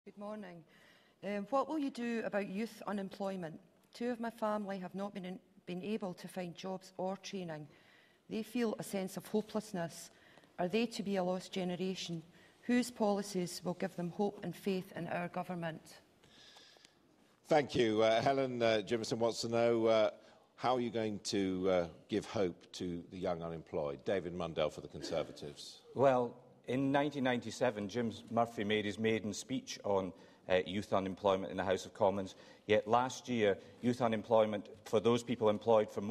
Good morning. What will you do about youth unemployment? Two of my family have not been able to find jobs or training. They feel a sense of hopelessness. Are they to be a lost generation? Whose policies will give them hope and faith in our government? Thank you. Helen Jimmerson wants to know how are you going to give hope to the young unemployed? David Mundell for the Conservatives. Well, in 1997, Jim Murphy made his maiden speech on youth unemployment in the House of Commons. Yet last year, youth unemployment for those people employed for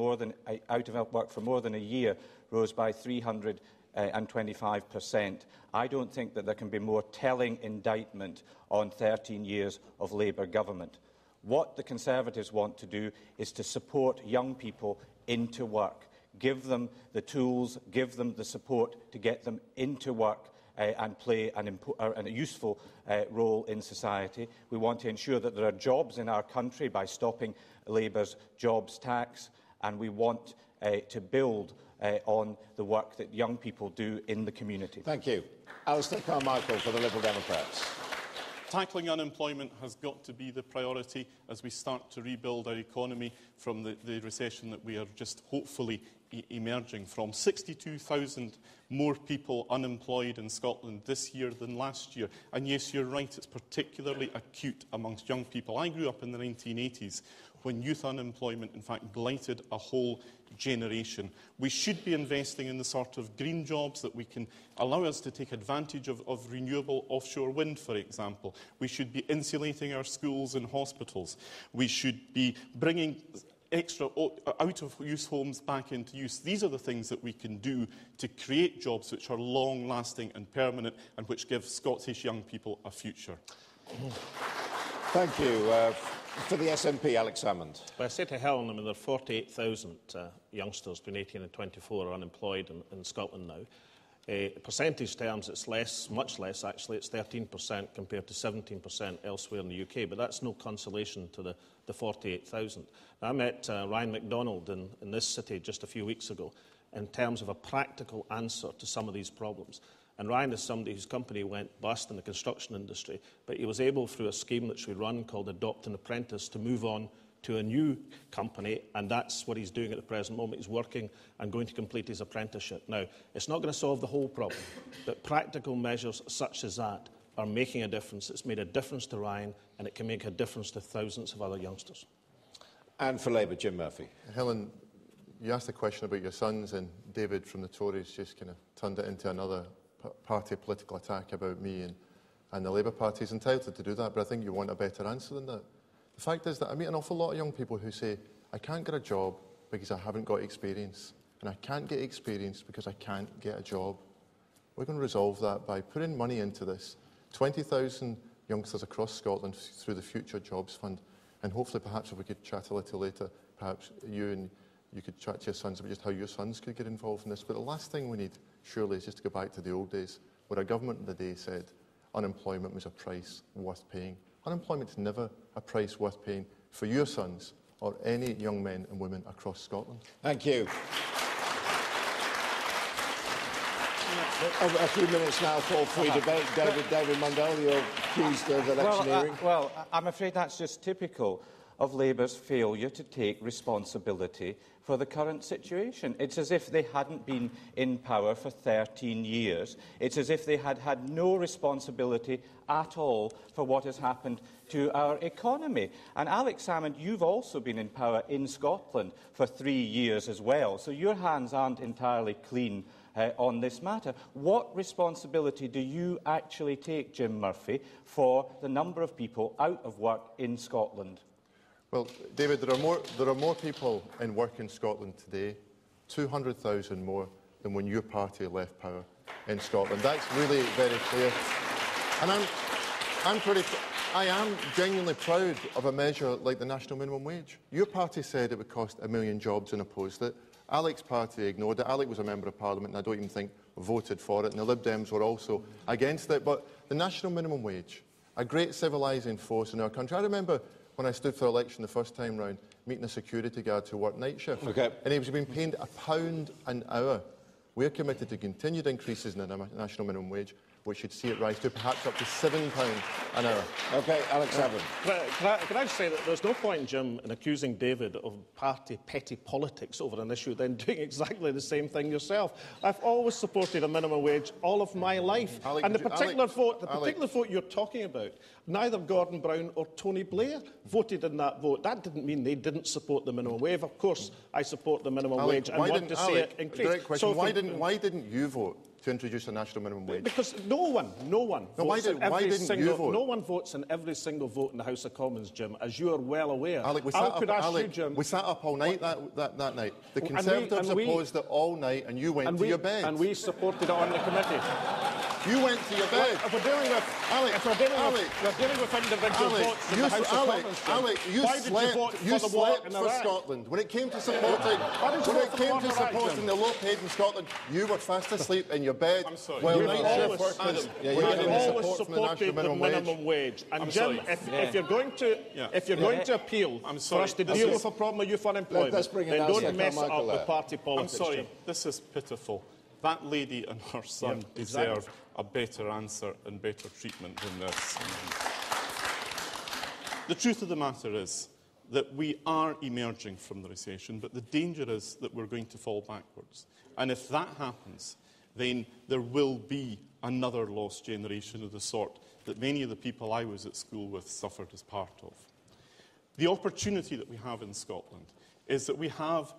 out of work for more than a year rose by 325%. I don't think that there can be more telling indictment on 13 years of Labour government. What the Conservatives want to do is to support young people into work. Give them the tools, give them the support to get them into work and play a useful role in society. We want to ensure that there are jobs in our country by stopping Labour's jobs tax, and we want to build on the work that young people do in the community. Thank you. Alistair Carmichael for the Liberal Democrats. Tackling unemployment has got to be the priority as we start to rebuild our economy from the recession that we are just hopefully emerging from. 62,000 more people unemployed in Scotland this year than last year. And yes, you're right, it's particularly acute amongst young people. I grew up in the 1980s when youth unemployment, in fact, blighted a whole generation. We should be investing in the sort of green jobs that we can allow us to take advantage of renewable offshore wind, for example. We should be insulating our schools and hospitals. We should be bringing extra out-of-use homes back into use. These are the things that we can do to create jobs which are long-lasting and permanent and which give Scottish young people a future. Thank you. For the SNP, Alex Salmond. Well, I say to Helen, I mean, there are 48,000 youngsters between 18 and 24 are unemployed in Scotland now. Percentage terms, it's less, much less actually. It's 13% compared to 17% elsewhere in the UK, but that's no consolation to the 48,000. I met Ryan MacDonald in this city just a few weeks ago in terms of a practical answer to some of these problems. And Ryan is somebody whose company went bust in the construction industry, but he was able, through a scheme that we run called Adopt an Apprentice, to move on to a new company, and that's what he's doing at the present moment. He's working and going to complete his apprenticeship. Now, it's not going to solve the whole problem, but practical measures such as that are making a difference. It's made a difference to Ryan, and it can make a difference to thousands of other youngsters. And for Labour, Jim Murphy. Helen, you asked a question about your sons, and David from the Tories just kind of turned it into another party political attack about me, and the Labour Party is entitled to do that, but I think you want a better answer than that. The fact is that I meet an awful lot of young people who say, I can't get a job because I haven't got experience, and I can't get experience because I can't get a job. We're going to resolve that by putting money into this. 20,000 youngsters across Scotland through the Future Jobs Fund, and hopefully perhaps if we could chat a little later, perhaps you could chat to your sons about just how your sons could get involved in this. But the last thing we need, surely, is just to go back to the old days, where a government in the day said unemployment was a price worth paying. Unemployment is never a price worth paying for your sons or any young men and women across Scotland. Thank you. A few minutes now for free debate. David Mundell, you're accused of electioneering. Well, I'm afraid that's just typical of Labour's failure to take responsibility for the current situation. It's as if they hadn't been in power for 13 years. It's as if they had had no responsibility at all for what has happened to our economy. And Alex Salmond, you've also been in power in Scotland for 3 years as well, so your hands aren't entirely clean on this matter. What responsibility do you actually take, Jim Murphy, for the number of people out of work in Scotland? Well, David, there are more people in work in Scotland today, 200,000 more than when your party left power in Scotland. That's really very clear. And I am genuinely proud of a measure like the national minimum wage. Your party said it would cost 1 million jobs and opposed it. Alec's party ignored it. Alec was a member of Parliament and I don't even think voted for it. And the Lib Dems were also against it. But the national minimum wage, a great civilising force in our country. I remember when I stood for election the first time round, meeting a security guard who worked night shift. Okay. And he was being paid £1 an hour. We're committed to continued increases in the national minimum wage. which should see it rise to perhaps up to £7 an hour. OK, Alex Salmond. Can I say that there's no point, Jim, in accusing David of party petty politics over an issue, then doing exactly the same thing yourself. I've always supported a minimum wage all of my life. Alex, and the particular vote you're talking about, neither Gordon Brown or Tony Blair voted in that vote. That didn't mean they didn't support the minimum wage. Of course, I support the minimum wage and want to see it increase. Direct question, so why didn't you vote to introduce a national minimum wage? Because no one votes in every single vote in the House of Commons, Jim, as you are well aware. Alec, we sat up all night that night. The Conservatives opposed it all night, and you went to your bed. And we supported it on the committee. You went to your bed. If we're dealing with individual votes in the House of Commons, Alec, you slept for Scotland. When it came to supporting, the low paid in Scotland, you were fast asleep in your bed. I'm sorry. Well, We've always supported the minimum wage. And Jim, if you're going to appeal for us to deal with a problem of youth unemployment, then don't mess up with party politics. I'm sorry, this is pitiful. That lady and her son deserve a better answer and better treatment than this. The truth of the matter is that we are emerging from the recession, but the danger is that we're going to fall backwards. And if that happens, then there will be another lost generation of the sort that many of the people I was at school with suffered as part of. The opportunity that we have in Scotland is that we have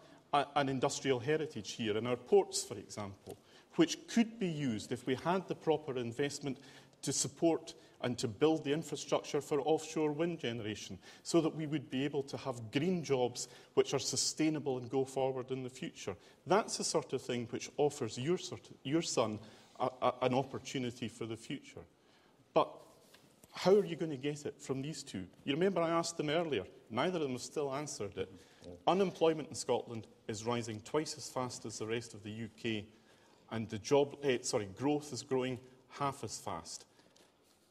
an industrial heritage here in our ports, for example, which could be used if we had the proper investment to support and to build the infrastructure for offshore wind generation, so that we would be able to have green jobs which are sustainable and go forward in the future. That's the sort of thing which offers your son an opportunity for the future. But how are you going to get it from these two? You remember I asked them earlier. Neither of them have still answered it. Unemployment in Scotland is rising twice as fast as the rest of the UK, and the growth is growing half as fast.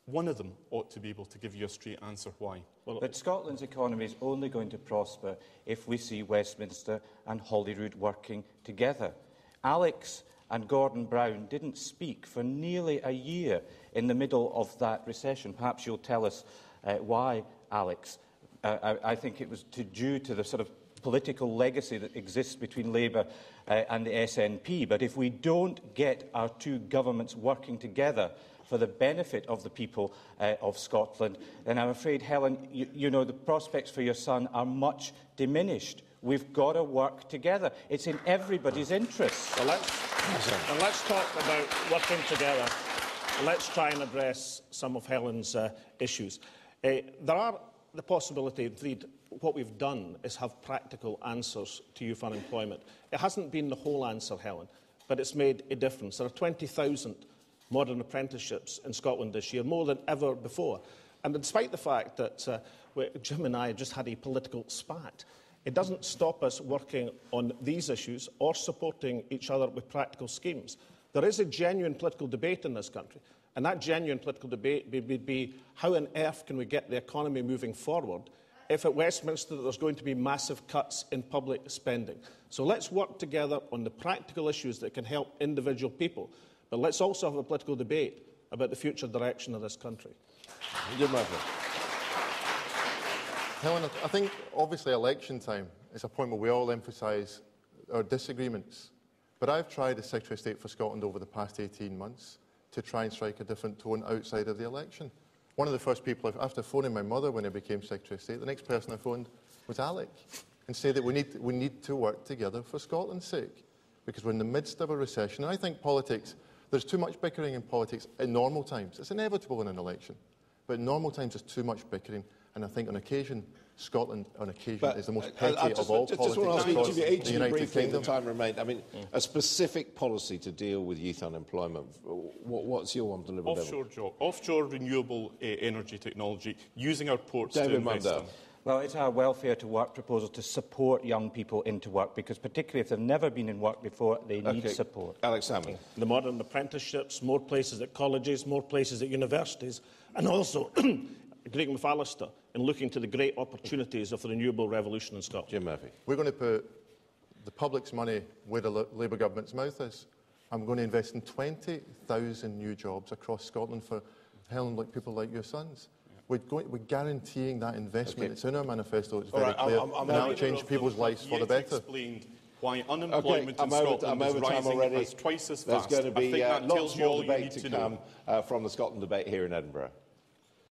One of them ought to be able to give you a straight answer why. But Scotland's economy is only going to prosper if we see Westminster and Holyrood working together. Alex and Gordon Brown didn't speak for nearly a year in the middle of that recession. Perhaps you'll tell us why, Alex. I think it was due to the sort of political legacy that exists between Labour and the SNP. But if we don't get our two governments working together for the benefit of the people of Scotland, then I'm afraid, Helen, you know, the prospects for your son are much diminished. We've got to work together. It's in everybody's interest. Well, let's talk about working together. Let's try and address some of Helen's issues. There are the possibility, indeed, what we've done is have practical answers to youth unemployment. It hasn't been the whole answer, Helen, but it's made a difference. There are 20,000 modern apprenticeships in Scotland this year, more than ever before. And despite the fact that Jim and I just had a political spat, it doesn't stop us working on these issues or supporting each other with practical schemes. There is a genuine political debate in this country, and that genuine political debate would be how on earth can we get the economy moving forward if at Westminster there's going to be massive cuts in public spending. So let's work together on the practical issues that can help individual people, but let's also have a political debate about the future direction of this country. Helen, I think obviously election time is a point where we all emphasise our disagreements. But I've tried as Secretary of State for Scotland over the past 18 months to try and strike a different tone outside of the election. One of the first people, after phoning my mother when I became Secretary of State, the next person I phoned was Alec, and said that we need to work together for Scotland's sake, because we're in the midst of a recession. And I think politics, there's too much bickering in politics in normal times. It's inevitable in an election. But in normal times, there's too much bickering. And I think on occasion, Scotland, is the most petty of all politics across the United Kingdom. Time remained. I mean, a specific policy to deal with youth unemployment. What's your one deliverable? Offshore renewable energy technology, using our ports to invest in. Well, it's our welfare to work proposal to support young people into work, because particularly if they've never been in work before, they need support. Alex Salmond. The modern apprenticeships, more places at colleges, more places at universities, and also agreeing with Alistair in looking to the great opportunities of the renewable revolution in Scotland. Jim Murphy. We're going to put the public's money where the Labour government's mouth is. I'm going to invest in 20,000 new jobs across Scotland for people like your sons. We're guaranteeing that investment. Okay. It's in our manifesto. It's All very right, clear. I'm And that will change people's lives for the better. Explained why unemployment Okay, in Scotland I'm is over time rising already. as twice as There's fast. going to I be think that lots tells you more all you debate need to to know. come from the Scotland debate here in Edinburgh.